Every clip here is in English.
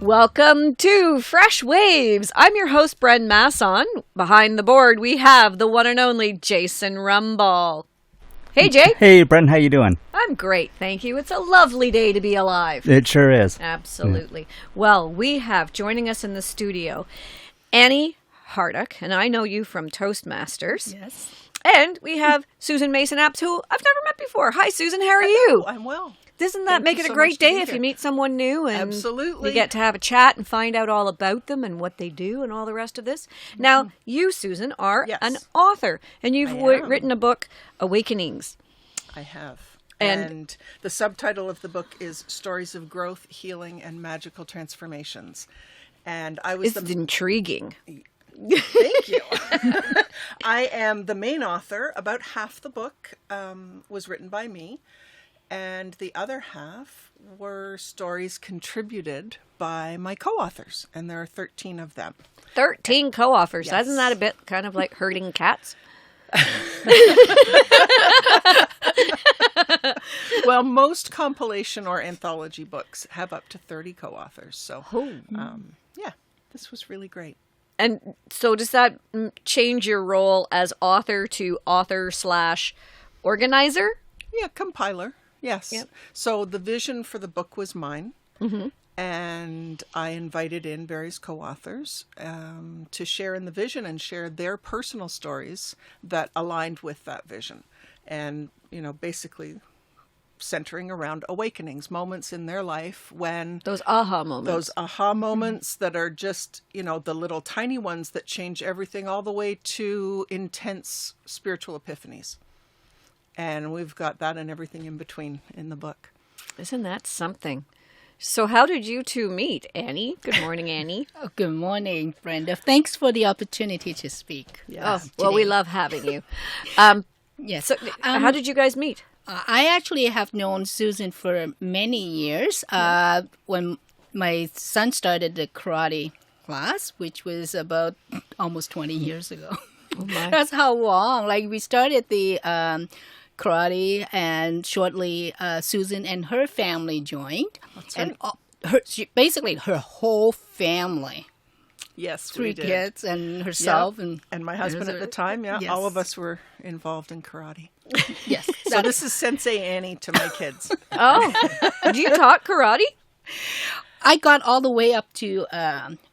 Welcome to Fresh Waves. I'm your host, Bren Masson. Behind the board, we have the one and only Jason Rumball. Hey, Jay. Hey, Bren. How you doing? I'm great, thank you. It's a lovely day to be alive. It sure is. Absolutely. Yeah. Well, we have joining us in the studio Annie Hardock, and I know you from Toastmasters. Yes. And we have Susan Mason-Apps, who I've never met before. Hi, Susan. How are you? I'm well. Doesn't that make it a great day if you meet someone new and Absolutely. you get to have a chat and find out all about them and what they do and all the rest of this? Now, you, Susan, are an author, and you've written a book, Awakenings. I have. And the subtitle of the book is Stories of Growth, Healing, and Magical Transformations. And I was intriguing. Thank you. I am the main author. About half the book was written by me. And the other half were stories contributed by my co-authors. And there are 13 of them. 13 co-authors. Yes. Isn't that a bit kind of like herding cats? Well, most compilation or anthology books have up to 30 co-authors. So, this was really great. And so does that change your role as author to author/organizer? Yeah, compiler. Yes. Yep. So the vision for the book was mine. Mm-hmm. And I invited in various co-authors to share in the vision and share their personal stories that aligned with that vision. And, basically centering around awakenings, moments in their life when... Those aha moments. Those aha moments that are just, the little tiny ones that change everything all the way to intense spiritual epiphanies. And we've got that and everything in between in the book. Isn't that something? So how did you two meet, Annie? Good morning, Annie. Good morning, Brenda. Thanks for the opportunity to speak. Yes, well, we love having you. Yes. So how did you guys meet? I actually have known Susan for many years. When my son started the karate class, which was about almost 20 years ago. Oh my. That's how long. Like we started the... karate, and shortly Susan and her family joined. That's right. And basically her whole family. Yes, 3 kids and herself. Yep. And my husband at the time, yes. All of us were involved in karate. Yes. So this is Sensei Annie to my kids. Oh, do you taught karate? I got all the way up to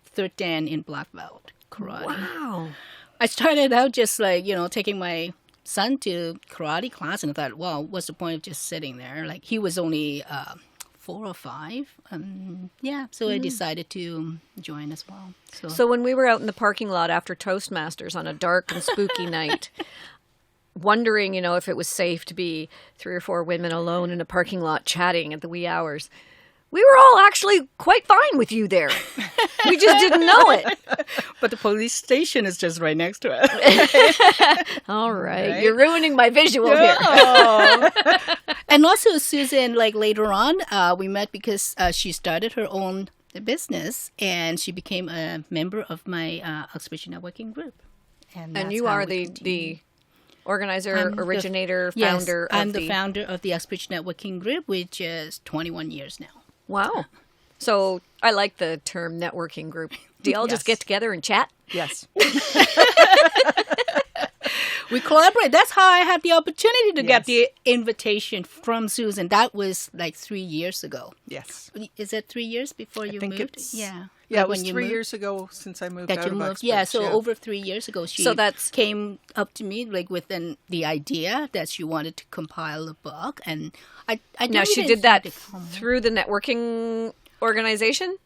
third dan in black belt karate. Wow. I started out just taking my son to karate class, and I thought, well, what's the point of just sitting there? Like he was only 4 or 5. So I decided to join as well. So when we were out in the parking lot after Toastmasters on a dark and spooky night, wondering, if it was safe to be 3 or 4 women alone in a parking lot chatting at the wee hours, we were all actually quite fine with you there. We just didn't know it. But the police station is just right next to it. All right. You're ruining my visual here. And also, Susan, later on, we met because she started her own business, and she became a member of my Auspicious Networking group. And you are the organizer, originator, founder of I'm the founder of the Auspicious Networking group, which is 21 years now. Wow. So I like the term networking group. Do y'all just get together and chat? Yes. We collaborate. That's how I had the opportunity to get the invitation from Susan. That was 3 years ago. Yes. Is it 3 years before you moved? Yeah, it was 3 years ago since I moved out of Uxbridge. Yeah, so over 3 years ago, she came up to me with the idea that she wanted to compile a book. And I now she did that through the networking organization?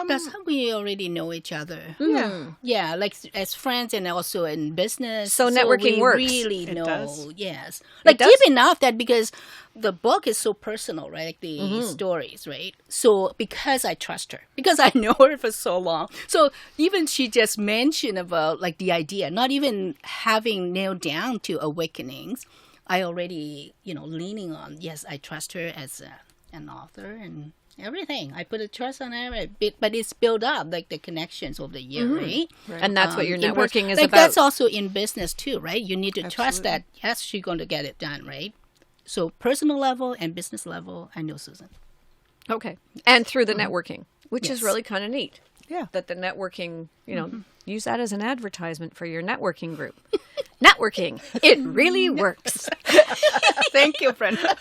That's how we already know each other. Yeah. Yeah, as friends and also in business. So networking works. We really know. Does. Yes. Deep enough that because the book is so personal, right? The stories, right? So because I trust her, because I know her for so long. So even she just mentioned about the idea, not even having nailed down to awakenings, I already, leaning on, yes, I trust her as an author and everything. I put a trust on her, but it's built up, the connections over the year, right? And that's what your networking is about. That's also in business too, right? You need to trust that, yes, she's going to get it done, right? So personal level and business level, I know Susan. Okay. And through the networking. which is Yes. really kind of neat. Yeah. That the networking, use that as an advertisement for your networking group. Networking, it really works. Thank you, Brenda.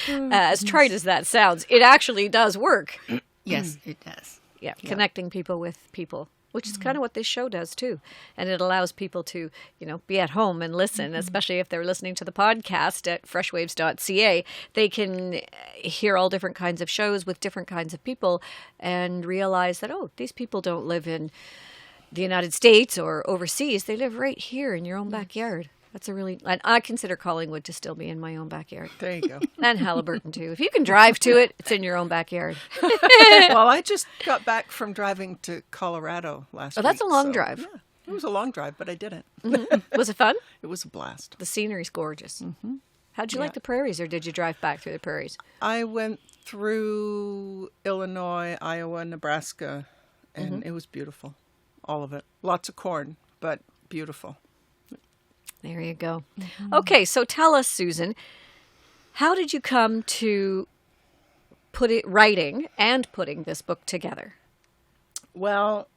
As trite as that sounds, it actually does work. Yes, it does. Yeah, connecting people with people, which is kind of what this show does too. And it allows people to, be at home and listen, especially if they're listening to the podcast at freshwaves.ca. They can hear all different kinds of shows with different kinds of people and realize that, these people don't live in the United States or overseas. They live right here in your own backyard. That's and I consider Collingwood to still be in my own backyard. There you go. And Halliburton too. If you can drive to it, it's in your own backyard. Well, I just got back from driving to Colorado last week. Oh, that's a long so, drive. Yeah, it was a long drive, but I did it. Was it fun? It was a blast. The scenery's gorgeous. Mm-hmm. How'd you like the prairies, or did you drive back through the prairies? I went through Illinois, Iowa, Nebraska, and it was beautiful. All of it. Lots of corn, but beautiful. There you go. Okay, so tell us, Susan, how did you come to writing and putting this book together? Well,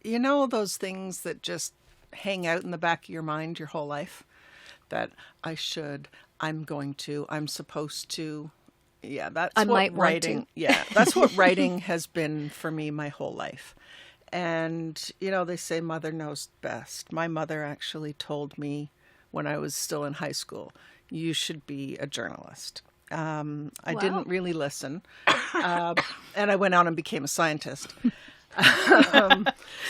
you know those things that just hang out in the back of your mind your whole life? That I should, I'm going to, I'm supposed to. Yeah, that's I what might want writing. to. Yeah, that's what writing has been for me my whole life. And, they say mother knows best. My mother actually told me when I was still in high school, you should be a journalist. I didn't really listen. And I went out and became a scientist.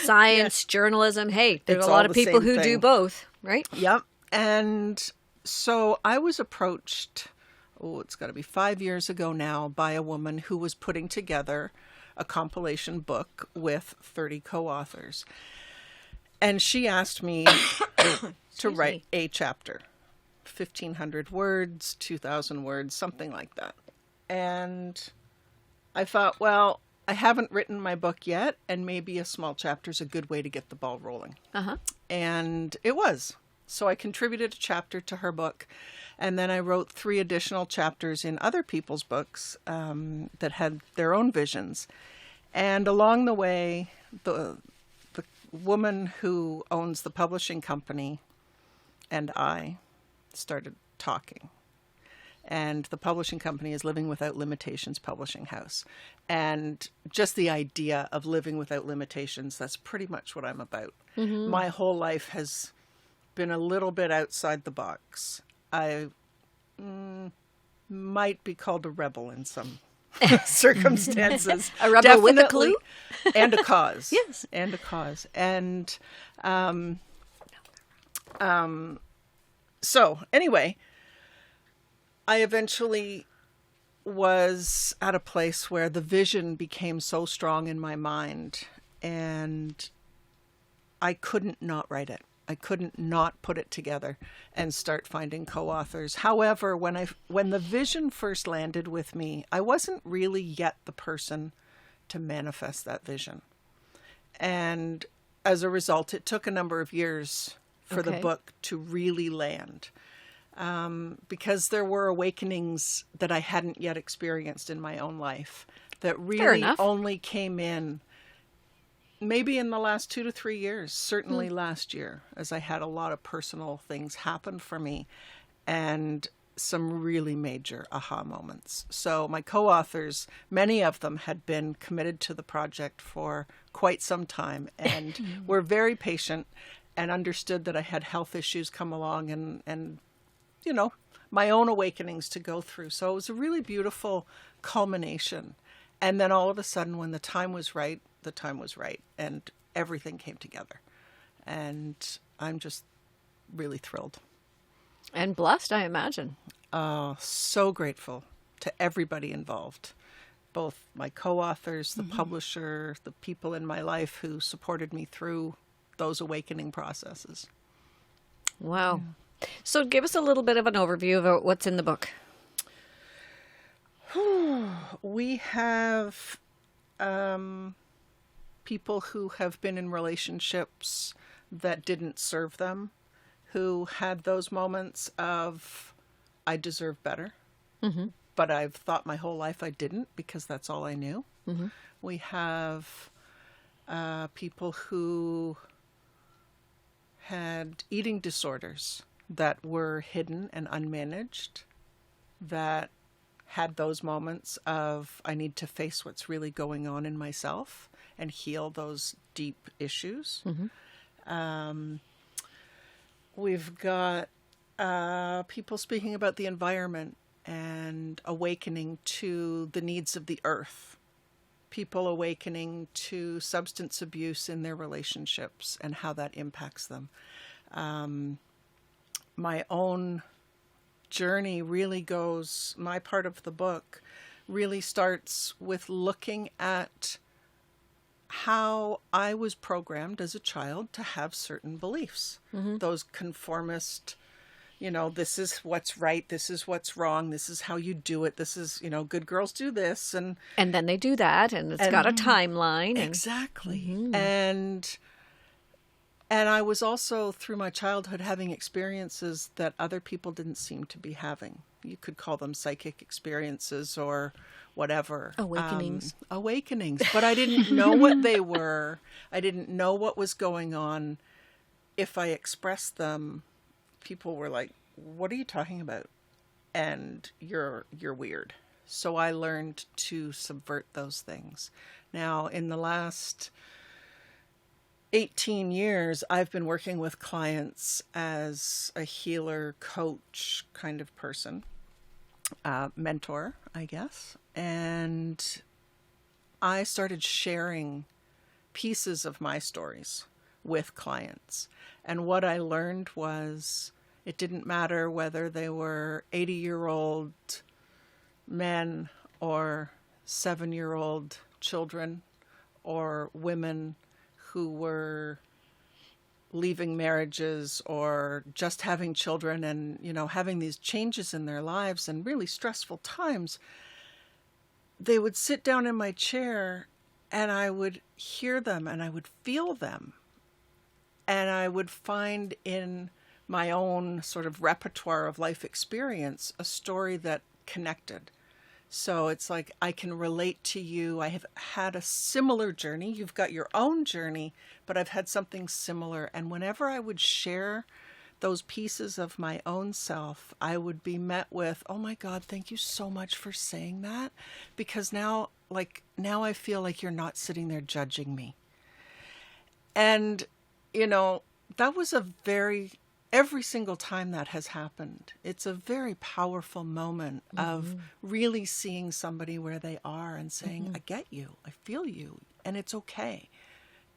Science, journalism. Hey, there's It's a lot all of the people same who do thing. both, right? Yep. And so I was approached, it's got to be 5 years ago now, by a woman who was putting together a compilation book with 30 co-authors. And she asked me to write a chapter, 1,500 words, 2,000 words, something like that. And I thought, well, I haven't written my book yet, and maybe a small chapter is a good way to get the ball rolling. Uh-huh. And it was. So I contributed a chapter to her book, and then I wrote 3 additional chapters in other people's books that had their own visions. And along the way, the woman who owns the publishing company and I started talking. And the publishing company is Living Without Limitations Publishing House. And just the idea of living without limitations, that's pretty much what I'm about. Mm-hmm. My whole life has been a little bit outside the box. I might be called a rebel in some circumstances. A rebel with a clue? And a cause. Yes. And a cause. And so anyway, I eventually was at a place where the vision became so strong in my mind, and I couldn't not write it. I couldn't not put it together and start finding co-authors. However, when the vision first landed with me, I wasn't really yet the person to manifest that vision. And as a result, it took a number of years for the book to really land. Because there were awakenings that I hadn't yet experienced in my own life that really only came in maybe in the last 2 to 3 years, certainly last year, as I had a lot of personal things happen for me and some really major aha moments. So my co-authors, many of them had been committed to the project for quite some time and were very patient and understood that I had health issues come along and you know, my own awakenings to go through. So it was a really beautiful culmination. And then all of a sudden, when the time was right, and everything came together. And I'm just really thrilled. And blessed, I imagine. So grateful to everybody involved, both my co-authors, the publisher, the people in my life who supported me through those awakening processes. Wow. Yeah. So give us a little bit of an overview of what's in the book. We have people who have been in relationships that didn't serve them, who had those moments of, I deserve better, but I've thought my whole life I didn't because that's all I knew. Mm-hmm. We have people who had eating disorders that were hidden and unmanaged, that had those moments of, I need to face what's really going on in myself and heal those deep issues. Mm-hmm. We've got people speaking about the environment and awakening to the needs of the earth. People awakening to substance abuse in their relationships and how that impacts them. My own journey really goes, my part of the book really starts with looking at how I was programmed as a child to have certain beliefs. Mm-hmm. Those conformist, this is what's right, this is what's wrong, this is how you do it, this is, good girls do this. And then they do that, and it's got a timeline. Exactly. Mm-hmm. And I was also, through my childhood, having experiences that other people didn't seem to be having. You could call them psychic experiences or whatever. Awakenings. Awakenings. But I didn't know what they were. I didn't know what was going on. If I expressed them, people were like, what are you talking about? And you're weird. So I learned to subvert those things. Now, in the last 18 years, I've been working with clients as a healer, coach kind of person, mentor, I guess. And I started sharing pieces of my stories with clients. And what I learned was it didn't matter whether they were 80-year-old men or 7-year-old children or women who were leaving marriages or just having children and, having these changes in their lives and really stressful times. They would sit down in my chair and I would hear them and I would feel them. And I would find in my own sort of repertoire of life experience a story that connected. So it's like, I can relate to you. I have had a similar journey. You've got your own journey, but I've had something similar. And whenever I would share those pieces of my own self, I would be met with, oh my God, thank you so much for saying that. Because now I feel like you're not sitting there judging me. And, that was every single time that has happened, it's a very powerful moment of really seeing somebody where they are and saying, I get you, I feel you, and it's okay.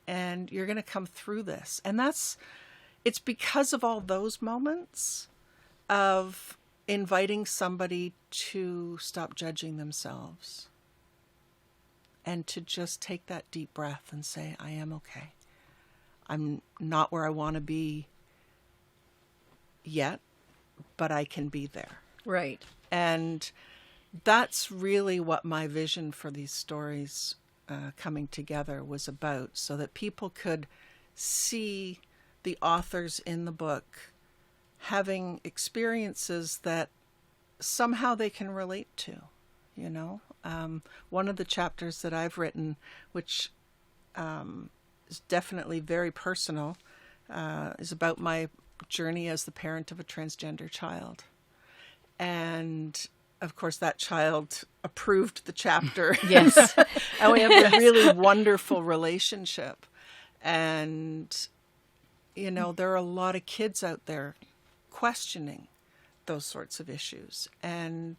And you're going to come through this. And it's because of all those moments of inviting somebody to stop judging themselves and to just take that deep breath and say, I am okay. I'm not where I want to be yet, but I can be there. Right. And that's really what my vision for these stories coming together was about, so that people could see the authors in the book having experiences that somehow they can relate to, One of the chapters that I've written, which is definitely very personal, is about my journey as the parent of a transgender child. And of course that child approved the chapter. Yes. And we have a really wonderful relationship. And, there are a lot of kids out there questioning those sorts of issues. And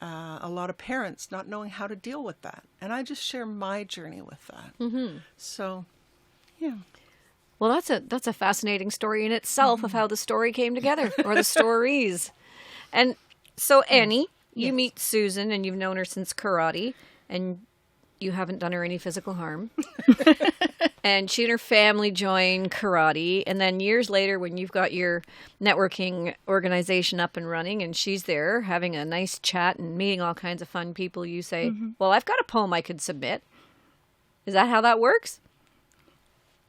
a lot of parents not knowing how to deal with that. And I just share my journey with that. Mm-hmm. So, yeah. Well, that's a fascinating story in itself of how the story came together, or the stories. And so, Annie, you meet Susan, and you've known her since karate, and you haven't done her any physical harm. And she and her family join karate. And then years later, when you've got your networking organization up and running, and she's there having a nice chat and meeting all kinds of fun people, you say, well, I've got a poem I could submit. Is that how that works?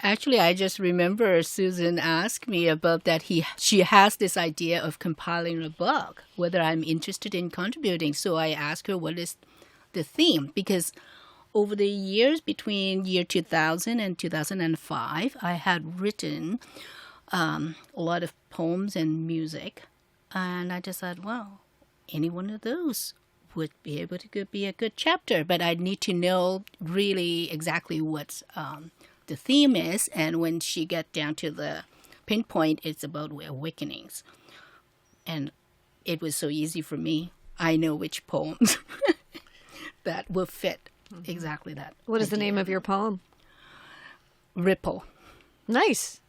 Actually, I just remember Susan asked me about that. She has this idea of compiling a book, whether I'm interested in contributing. So I asked her what is the theme, because over the years between year 2000 and 2005, I had written a lot of poems and music. And I just thought, well, any one of those would be able to be a good chapter. But I need to know really exactly what the theme is. And when she got down to the pinpoint, it's about awakenings. And it was so easy for me. I know which poems that will fit exactly that. What is the name of your poem? Ripple. Nice.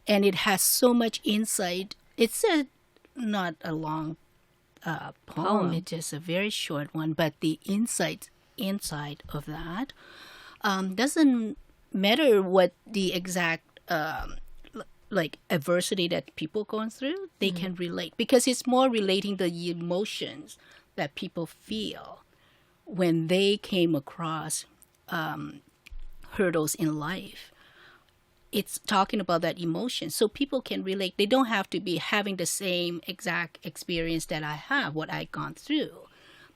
And it has so much insight. It's not a long poem. It's just a very short one. But the insight inside of that doesn't matter what the exact like adversity that people going through. They can relate, because it's more relating the emotions that people feel when they came across hurdles in life. It's talking about that emotion, so people can relate. They don't have to be having the same exact experience that I have, what I've gone through,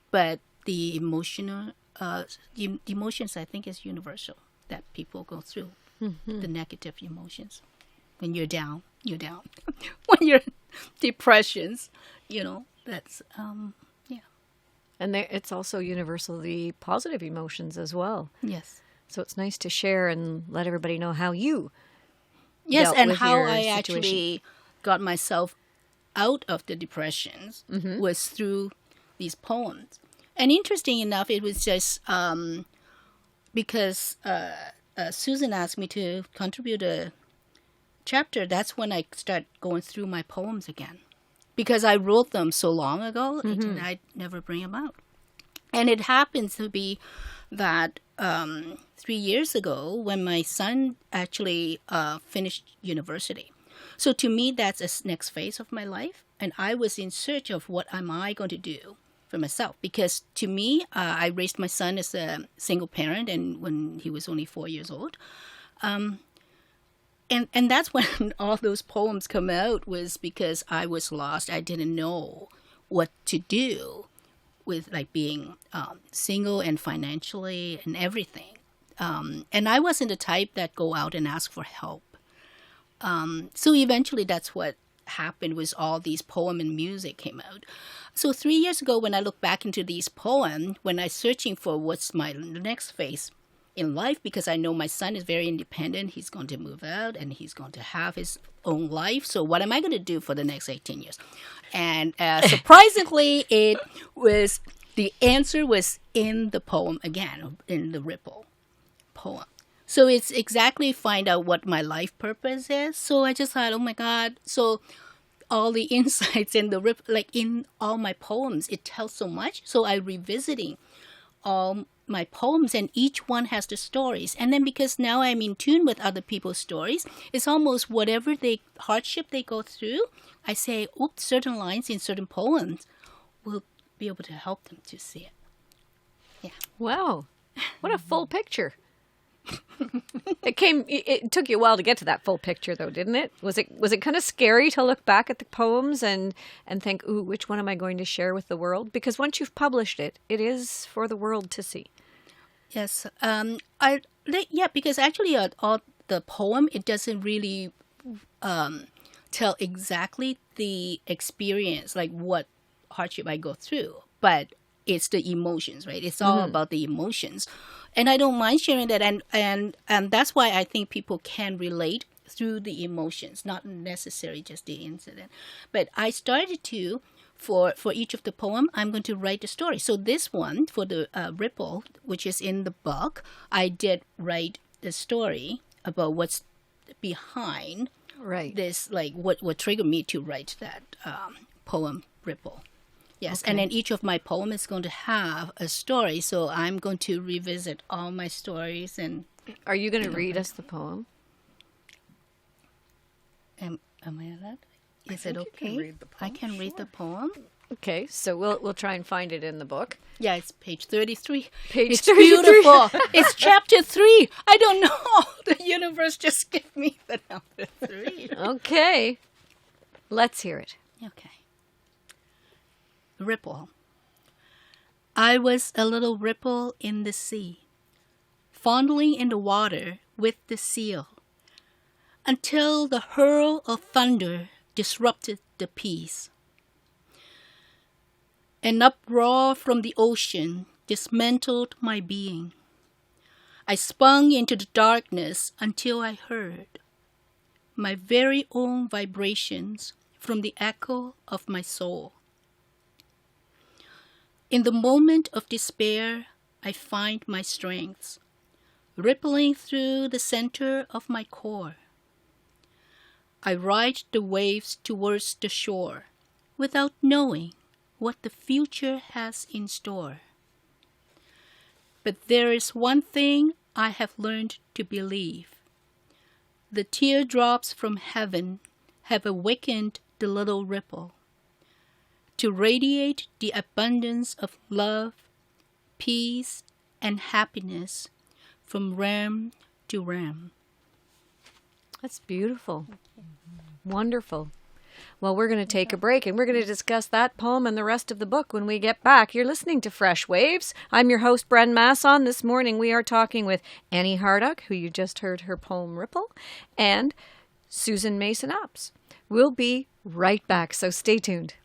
but the emotional, the emotions, I think, is universal that people go through. The negative emotions. When you're down, you're down. When you're depressions, that's yeah. And it's also universal, the positive emotions as well. Yes. So it's nice to share and let everybody know how you Yes, dealt and with how your I situation. actually got myself out of the depressions was through these poems. And interesting enough, it was just because Susan asked me to contribute a chapter. That's when I start going through my poems again, because I wrote them so long ago and I never bring them out. And it happens to be that 3 years ago, when my son actually finished university. So to me, that's a next phase of my life. And I was in search of what am I going to do for myself. Because to me, I raised my son as a single parent, and when he was only 4 years old. And that's when all those poems come out, was because I was lost. I didn't know what to do with like being single and financially and everything. And I wasn't the type that go out and ask for help. So eventually that's what happened, was all these poem and music came out. So 3 years ago, when I look back into these poems, when I'm searching for what's my next phase in life, because I know my son is very independent, he's going to move out and he's going to have his own life. So what am I going to do for the next 18 years? And surprisingly, the answer was in the poem again, in the Ripple poem. So it's exactly find out what my life purpose is. So I just thought, oh my God. So all the insights in the like in all my poems, it tells so much. So I revisiting all my poems, and each one has the stories. And then because now I'm in tune with other people's stories, it's almost whatever hardship they go through, I say, oops, certain lines in certain poems will be able to help them to see it. Yeah. Wow. What a full picture. It took you a while to get to that full picture, though, didn't it? Was it kind of scary to look back at the poems and think, ooh, which one am I going to share with the world? Because once you've published it, it is for the world to see. Yes. Because actually all the poem, it doesn't really tell exactly the experience, like what hardship I go through, but it's the emotions, right? It's all about the emotions. And I don't mind sharing that. And that's why I think people can relate through the emotions, not necessarily just the incident. But I started to, for each of the poem, I'm going to write a story. So this one, for the Ripple, which is in the book, I did write the story about what's behind this, like what triggered me to write that poem, Ripple. Yes, okay. And then each of my poems is going to have a story, so I'm going to revisit all my stories. And are you going to read us the poem? Am I allowed? Is it okay? Can read the poem. I can read the poem. Okay, so we'll try and find it in the book. Yeah, it's page 33. Page it's 33. beautiful. It's chapter 3. I don't know. The universe just gave me the number 3. Okay, let's hear it. Okay. Ripple. I was a little ripple in the sea, fondling in the water with the seal, until the hurl of thunder disrupted the peace. An uproar from the ocean dismantled my being. I spun into the darkness until I heard my very own vibrations from the echo of my soul. In the moment of despair, I find my strengths, rippling through the center of my core. I ride the waves towards the shore without knowing what the future has in store. But there is one thing I have learned to believe. The teardrops from heaven have awakened the little ripple to radiate the abundance of love, peace, and happiness from ram to ram. That's beautiful. Wonderful. Well, we're going to take a break, and we're going to discuss that poem and the rest of the book when we get back. You're listening to Fresh Waves. I'm your host, Bren Masson. This morning we are talking with Annie Hardock, who you just heard her poem Ripple, and Susan Mason-Apps. We'll be right back, so stay tuned.